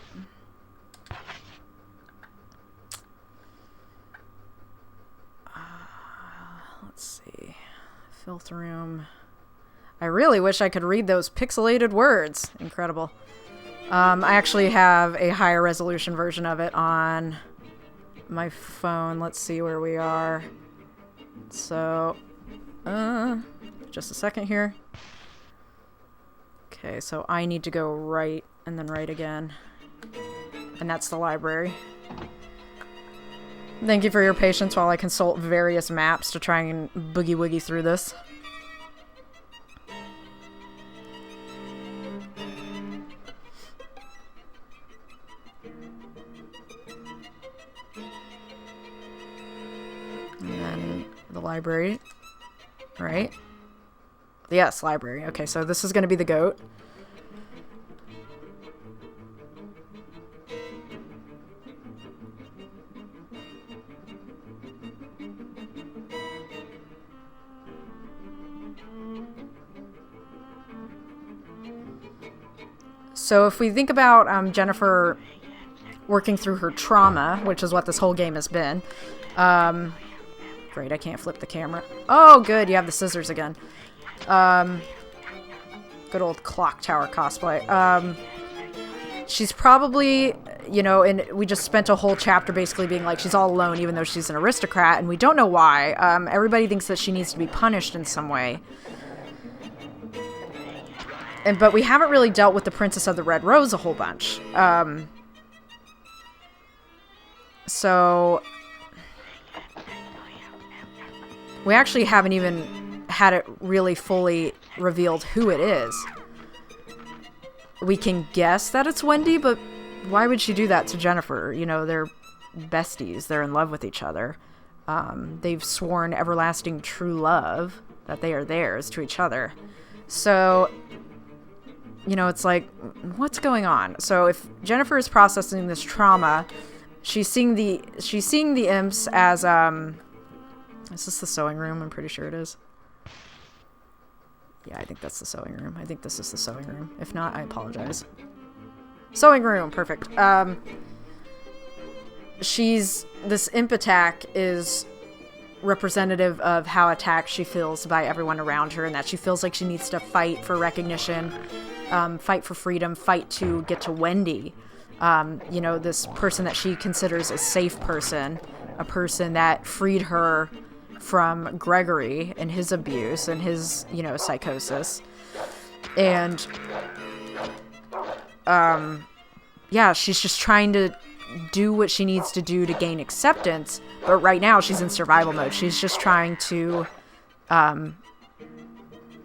Let's see. Filth room. I really wish I could read those pixelated words. Incredible. I actually have a higher resolution version of it on my phone. Let's see where we are. So, just a second here. Okay, so I need to go right and then right again. And that's the library. Thank you for your patience while I consult various maps to try and boogie-woogie through this. And then the library, right? Yes, library. Okay, so this is going to be the goat. So if we think about Jennifer working through her trauma, which is what this whole game has been. Great, I can't flip the camera. Oh, good, you have the scissors again. Good old clock tower cosplay. She's probably, you know, and we just spent a whole chapter basically being like she's all alone even though she's an aristocrat, and we don't know why. Everybody thinks that she needs to be punished in some way. But we haven't really dealt with the Princess of the Red Rose a whole bunch. So we actually haven't even had it really fully revealed who it is. We can guess that it's Wendy, but why would she do that to Jennifer? You know, they're besties. They're in love with each other. They've sworn everlasting true love, that they are theirs to each other. So, you know, it's like, what's going on? So if Jennifer is processing this trauma, she's seeing the imps as, is this the sewing room? I'm pretty sure it is. Yeah, I think that's the sewing room. I think this is the sewing room. If not, I apologize. Sewing room, perfect. This imp attack is representative of how attacked she feels by everyone around her, and that she feels like she needs to fight for recognition, fight for freedom, fight to get to Wendy. You know, this person that she considers a safe person, a person that freed her from Gregory and his abuse and his, you know, psychosis. And, yeah, she's just trying to do what she needs to do to gain acceptance, but right now she's in survival mode. She's just trying to,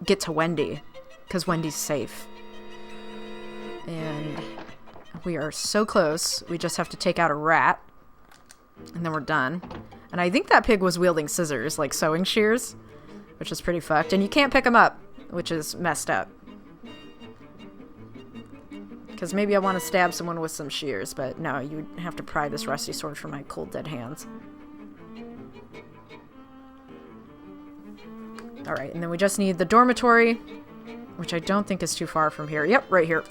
get to Wendy, because Wendy's safe. And we are so close. We just have to take out a rat. And then we're done. And I think that pig was wielding scissors, like sewing shears, which is pretty fucked. And you can't pick them up, which is messed up. Because maybe I want to stab someone with some shears, but no, you would have to pry this rusty sword from my cold dead hands. Alright, and then we just need the dormitory, which I don't think is too far from here. Yep, right here.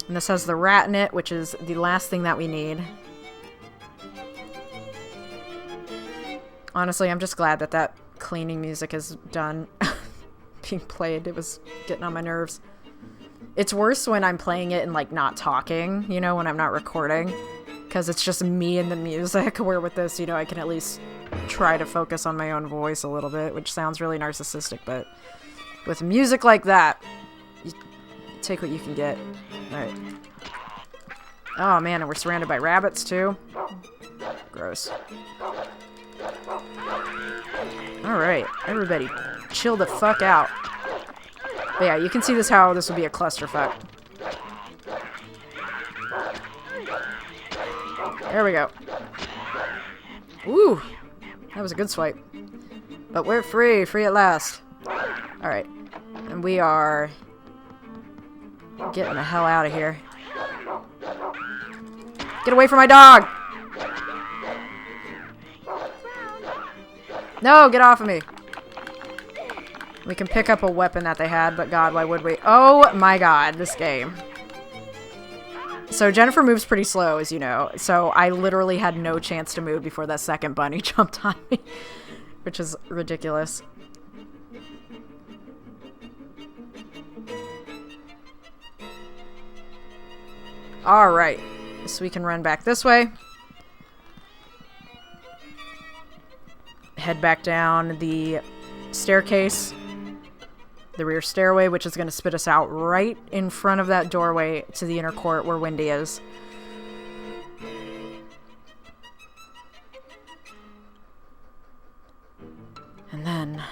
And this has the rat in it, which is the last thing that we need. Honestly, I'm just glad that that cleaning music is done being played. It was getting on my nerves. It's worse when I'm playing it and, like, not talking, you know, when I'm not recording. Because it's just me and the music, where with this, you know, I can at least try to focus on my own voice a little bit, which sounds really narcissistic, but with music like that, you take what you can get. Alright. Oh man, and we're surrounded by rabbits too. Gross. Alright, everybody chill the fuck out. But yeah, you can see how this would be a clusterfuck. There we go. Ooh, that was a good swipe. But we're free, free at last. Alright, and we are getting the hell out of here. Get away from my dog! No, get off of me. We can pick up a weapon that they had, but God, why would we? Oh my God, this game. So Jennifer moves pretty slow, as you know, so I literally had no chance to move before that second bunny jumped on me, which is ridiculous. Alright, so we can run back this way. Head back down the staircase, the rear stairway, which is going to spit us out right in front of that doorway to the inner court where Wendy is. And then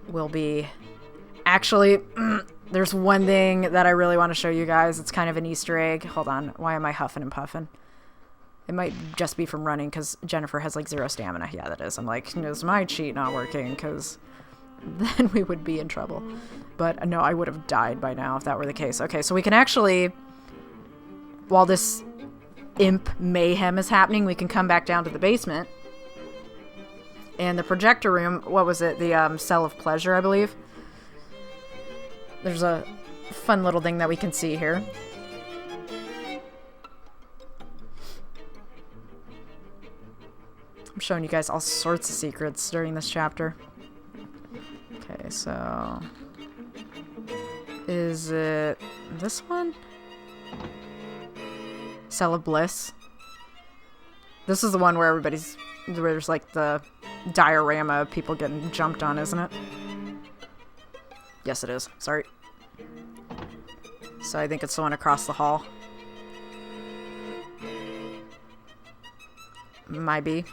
we'll be... Actually, there's one thing that I really want to show you guys. It's kind of an Easter egg. Hold on. Why am I huffing and puffing? It might just be from running because Jennifer has like 0 stamina. Yeah, that is. I'm like, is my cheat not working? Because then we would be in trouble. But no, I would have died by now if that were the case. Okay, so we can actually, while this imp mayhem is happening, we can come back down to the basement. And the projector room, what was it? The Cell of Pleasure, I believe. There's a fun little thing that we can see here. I'm showing you guys all sorts of secrets during this chapter. Okay, so... Is it this one? Cell of Bliss. This is the one where where there's like the diorama of people getting jumped on, isn't it? Yes, it is. Sorry. So I think it's the one across the hall. Might be.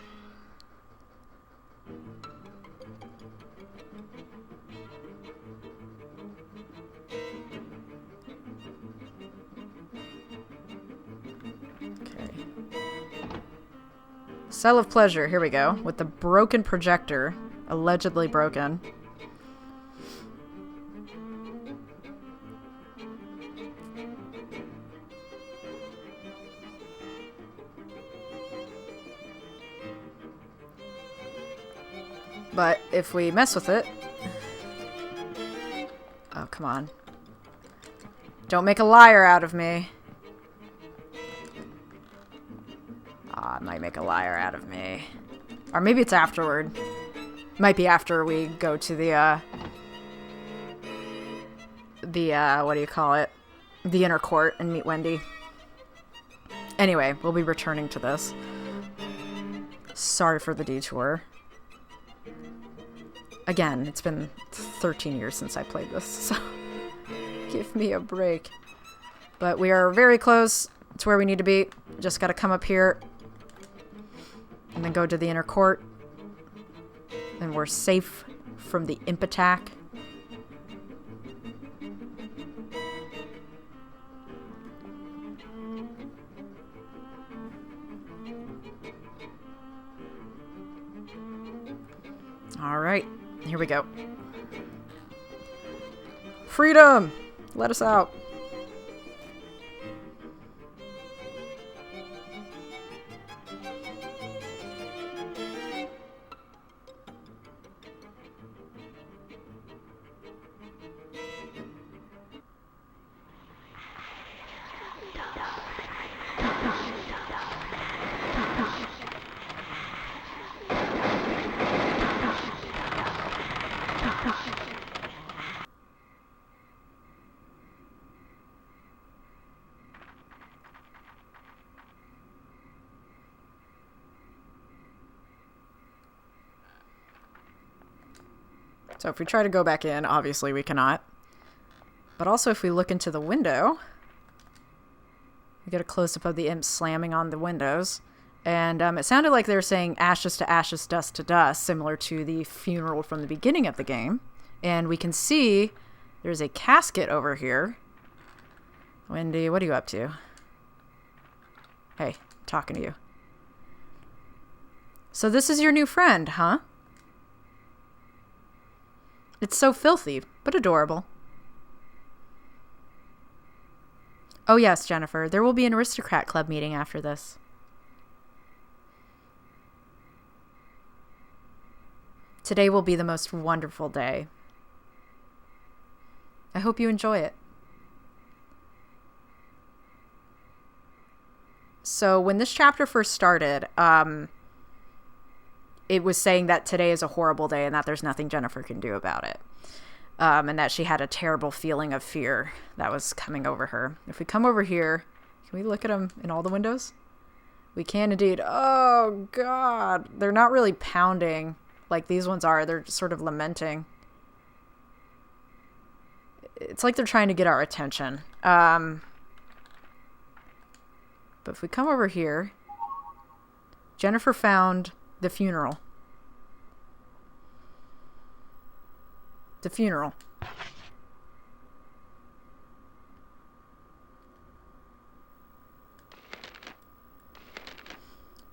Okay. Cell of Pleasure. Here we go. With the broken projector. Allegedly broken. But if we mess with it... Oh, come on. Don't make a liar out of me. Ah, it might make a liar out of me. Or maybe it's afterward. Might be after we go to the what do you call it? The inner court and meet Wendy. Anyway, we'll be returning to this. Sorry for the detour. Again, it's been 13 years since I played this, so give me a break. But we are very close to where we need to be. Just gotta come up here and then go to the inner court. And we're safe from the imp attack. All right, here we go. Freedom! Let us out. So if we try to go back in, obviously we cannot. But also if we look into the window, we get a close-up of the imps slamming on the windows. And it sounded like they were saying ashes to ashes, dust to dust, similar to the funeral from the beginning of the game. And we can see there's a casket over here. Wendy, what are you up to? Hey, I'm talking to you. So this is your new friend, huh? It's so filthy, but adorable. Oh yes, Jennifer, there will be an aristocrat club meeting after this. Today will be the most wonderful day. I hope you enjoy it. So when this chapter first started, it was saying that today is a horrible day and that there's nothing Jennifer can do about it. And that she had a terrible feeling of fear that was coming over her. If we come over here, can we look at them in all the windows? We can indeed. Oh, God. They're not really pounding like these ones are. They're just sort of lamenting. It's like they're trying to get our attention. But if we come over here, Jennifer found the funeral. The funeral.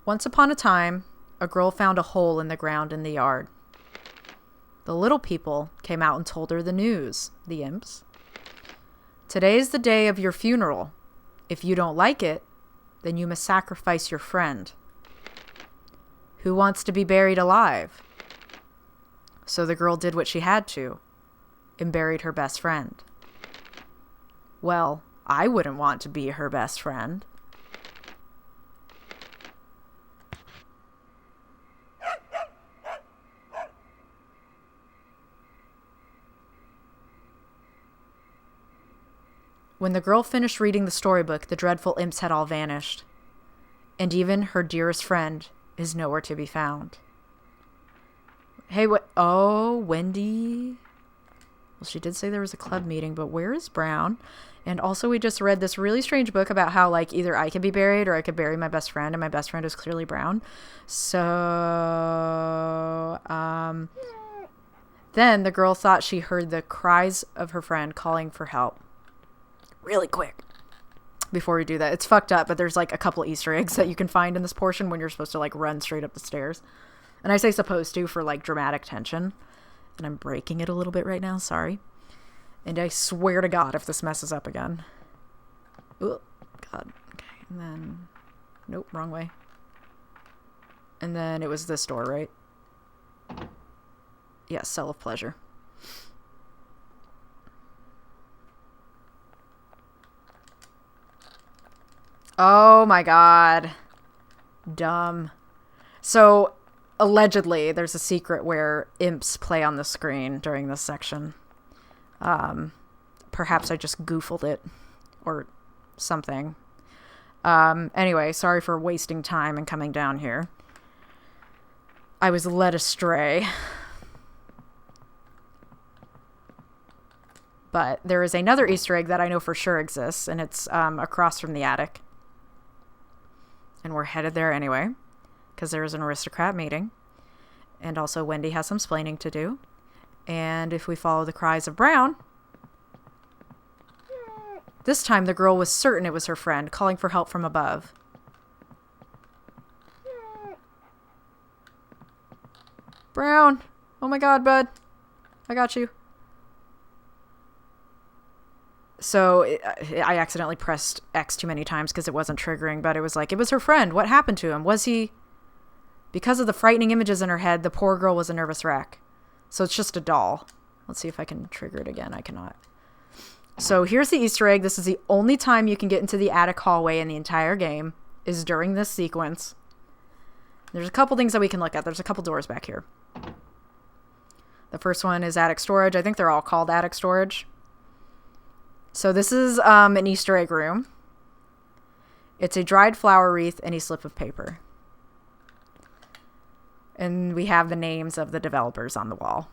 Once upon a time, a girl found a hole in the ground in the yard. The little people came out and told her the news, the imps. Today's the day of your funeral. If you don't like it, then you must sacrifice your friend. Who wants to be buried alive? So the girl did what she had to and buried her best friend. Well, I wouldn't want to be her best friend. When the girl finished reading the storybook, the dreadful imps had all vanished, and even her dearest friend is nowhere to be found. Hey, what? Oh, Wendy. Well, she did say there was a club meeting, but where is Brown? And also, we just read this really strange book about how, like, either I could be buried or I could bury my best friend, and my best friend is clearly Brown. So, then the girl thought she heard the cries of her friend calling for help. Really quick. Before we do that, it's fucked up, but there's like a couple Easter eggs that you can find in this portion when you're supposed to like run straight up the stairs. And I say supposed to for like dramatic tension. And I'm breaking it a little bit right now, sorry. And I swear to God if this messes up again. Oh, God. Okay, and then... Nope, wrong way. And then it was this door, right? Yeah, Cell of Pleasure. Oh my God. Dumb. So, allegedly, there's a secret where imps play on the screen during this section. Perhaps I just goofled it. Or something. Anyway, sorry for wasting time and coming down here. I was led astray. But there is another Easter egg that I know for sure exists, and it's across from the attic. And we're headed there anyway, because there is an aristocrat meeting. And also Wendy has some splaining to do. And if we follow the cries of Brown... This time the girl was certain it was her friend, calling for help from above. Brown, Oh my god, bud. I got you. So I accidentally pressed X too many times because it wasn't triggering, but it was like, it was her friend. What happened to him? Was he... Because of the frightening images in her head, the poor girl was a nervous wreck. So it's just a doll. Let's see if I can trigger it again. I cannot. So here's the Easter egg. This is the only time you can get into the attic hallway in the entire game, is during this sequence. There's a couple things that we can look at. There's a couple doors back here. The first one is attic storage. I think they're all called attic storage. So this is an Easter egg room. It's a dried flower wreath and a slip of paper. And we have the names of the developers on the wall,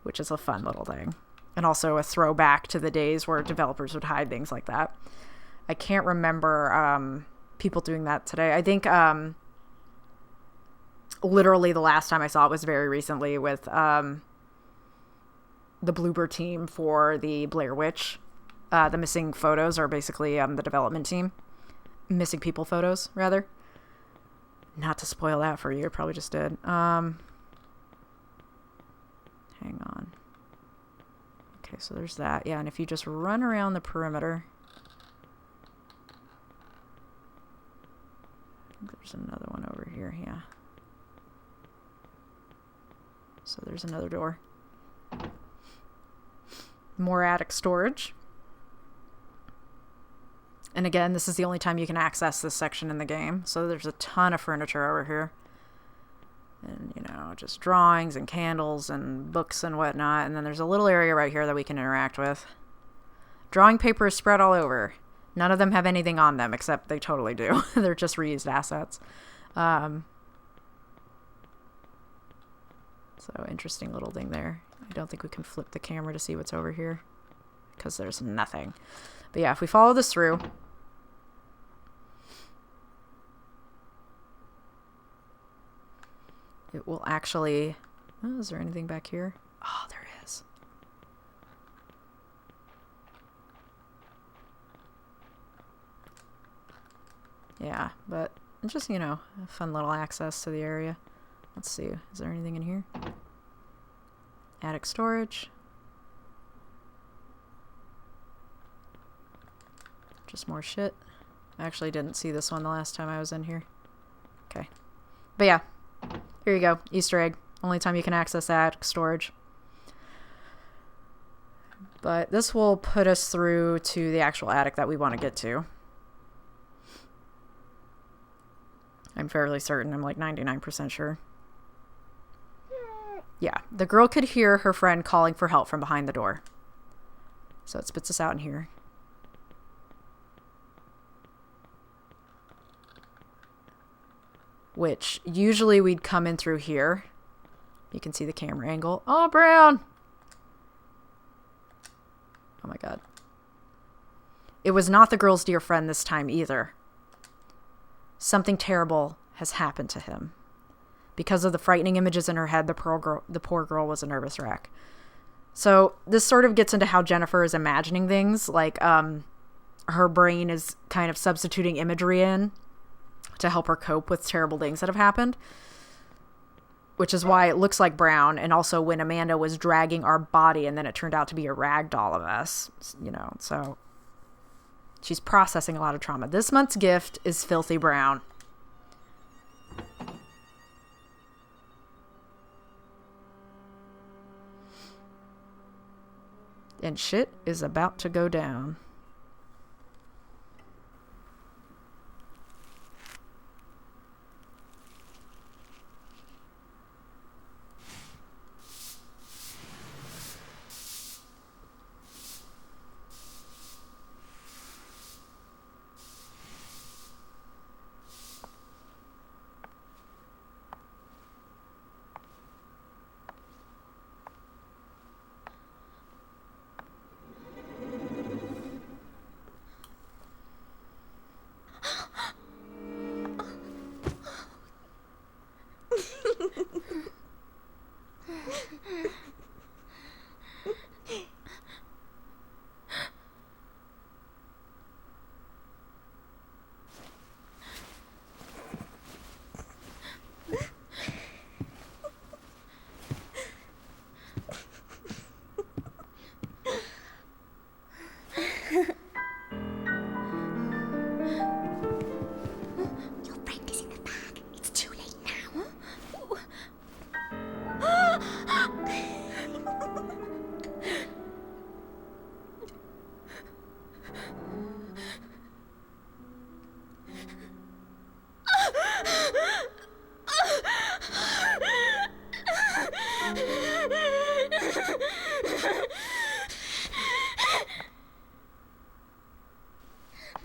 which is a fun little thing. And also a throwback to the days where developers would hide things like that. I can't remember people doing that today. I think literally the last time I saw it was very recently with the Bloober team for the Blair Witch. The missing photos are basically the development team. Missing people photos, rather. Not to spoil that for you, probably just did. Hang on. Okay, so there's that. Yeah, and if you just run around the perimeter... I think there's another one over here, yeah. So there's another door. More attic storage. And again, this is the only time you can access this section in the game. So there's a ton of furniture over here. And, you know, just drawings and candles and books and whatnot. And then there's a little area right here that we can interact with. Drawing paper is spread all over. None of them have anything on them, except they totally do. They're just reused assets. So interesting little thing there. I don't think we can flip the camera to see what's over here, because there's nothing. But yeah, if we follow this through... It will actually... Oh, is there anything back here? Oh, there is. Yeah, but just, you know, a fun little access to the area. Let's see. Is there anything in here? Attic storage. Just more shit. I actually didn't see this one the last time I was in here. Okay. But yeah. Here you go. Easter egg. Only time you can access attic storage. But this will put us through to the actual attic that we want to get to. I'm fairly certain. I'm like 99% sure. Yeah. The girl could hear her friend calling for help from behind the door. So it spits us out in here. Which usually we'd come in through here. You can see the camera angle. Oh, Brown! Oh my god. It was not the girl's dear friend this time either. Something terrible has happened to him. Because of the frightening images in her head, the poor girl was a nervous wreck. So this sort of gets into how Jennifer is imagining things. Like, her brain is kind of substituting imagery in to help her cope with terrible things that have happened. Which is why it looks like Brown. And also when Amanda was dragging our body and then it turned out to be a rag doll of us. You know, so she's processing a lot of trauma. This month's gift is Filthy Brown. And shit is about to go down.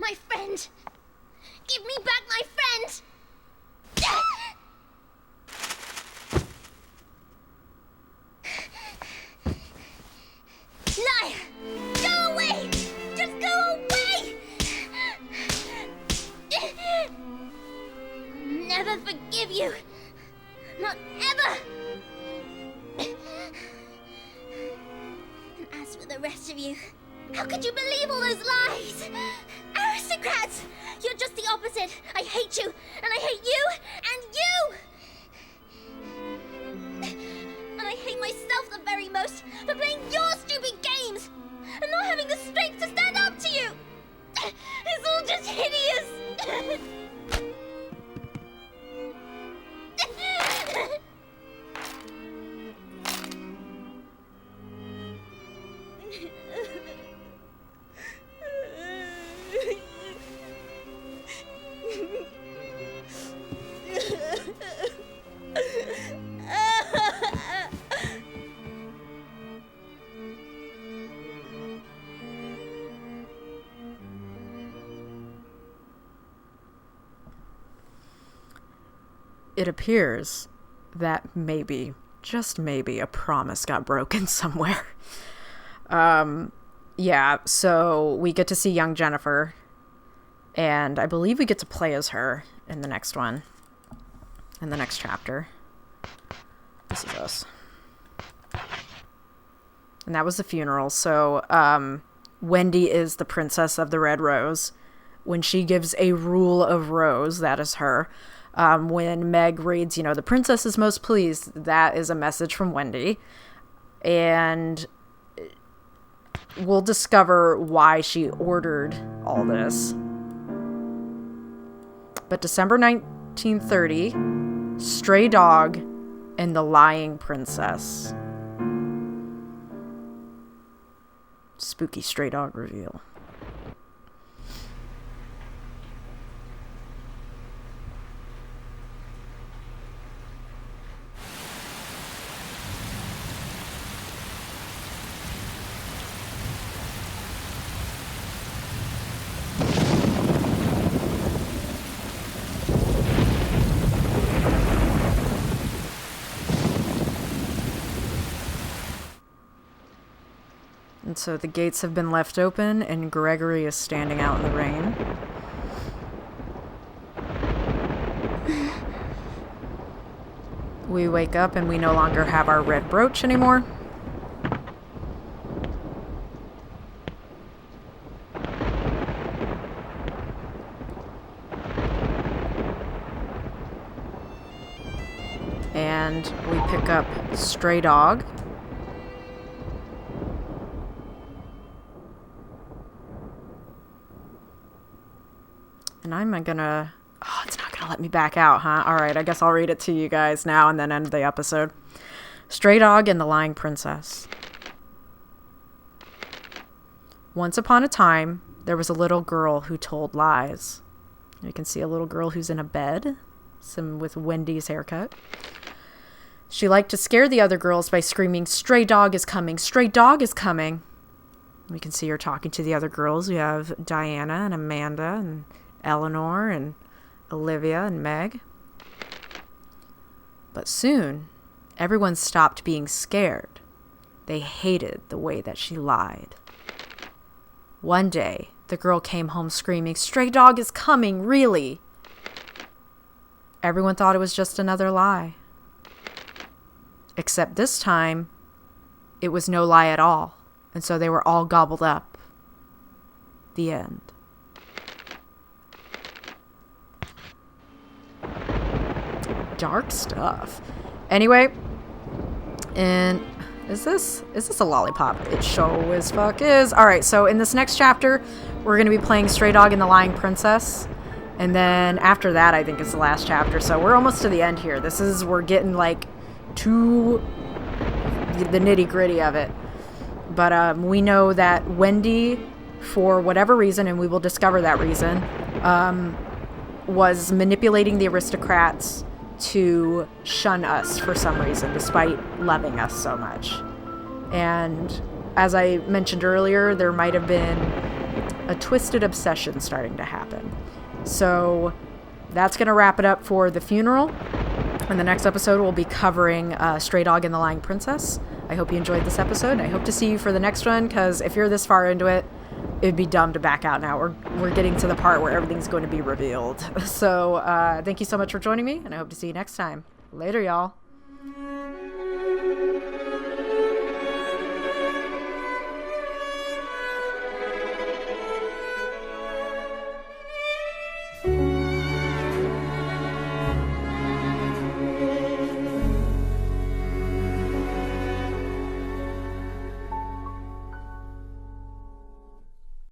My friend! Give me back my friend! Liar! Go away! Just go away! I'll never forgive you! Not ever! And as for the rest of you, how could you believe all those lies? Aristocrats! You're just the opposite. I hate you, and I hate you, and you! And I hate myself the very most for playing your stupid games and not having the strength to stand up to you! It's all just hideous! It appears that maybe, just maybe, a promise got broken somewhere. Yeah, so we get to see young Jennifer, and I believe we get to play as her in the next one, in the next chapter. This is us. And that was the funeral. So Wendy is the princess of the Red Rose. When she gives a rule of rose, that is her. When Meg reads, the princess is most pleased, that is a message from Wendy. And we'll discover why she ordered all this. But December 1930, Stray Dog and the Lying Princess. Spooky stray dog reveal. And so the gates have been left open, and Gregory is standing out in the rain. We wake up and we no longer have our red brooch anymore. And we pick up Stray Dog. And I'm gonna... Oh, it's not gonna let me back out, huh? Alright, I guess I'll read it to you guys now and then end the episode. Stray Dog and the Lying Princess. Once upon a time, there was a little girl who told lies. You can see a little girl who's in a bed, with Wendy's haircut. She liked to scare the other girls by screaming, "Stray dog is coming! Stray dog is coming!" We can see her talking to the other girls. We have Diana and Amanda and Eleanor and Olivia and Meg. But soon, everyone stopped being scared. They hated the way that she lied. One day, the girl came home screaming, "Stray dog is coming, really!" Everyone thought it was just another lie. Except this time, it was no lie at all, and so they were all gobbled up. The end. Dark stuff. Anyway, and is this a lollipop? It sure as fuck is. Alright, so in this next chapter, we're going to be playing Stray Dog and the Lying Princess. And then after that, I think it's the last chapter. So we're almost to the end here. We're getting like to the nitty gritty of it. But we know that Wendy, for whatever reason, and we will discover that reason, was manipulating the aristocrats to shun us for some reason, despite loving us so much. And as I mentioned earlier, there might have been a twisted obsession starting to happen. So that's going to wrap it up for the funeral. In the next episode, we'll be covering Stray Dog and the Lying Princess. I hope you enjoyed this episode, and I hope to see you for the next one, because if you're this far into it, it'd be dumb to back out now. We're getting to the part where everything's going to be revealed. So thank you so much for joining me, and I hope to see you next time. Later, y'all.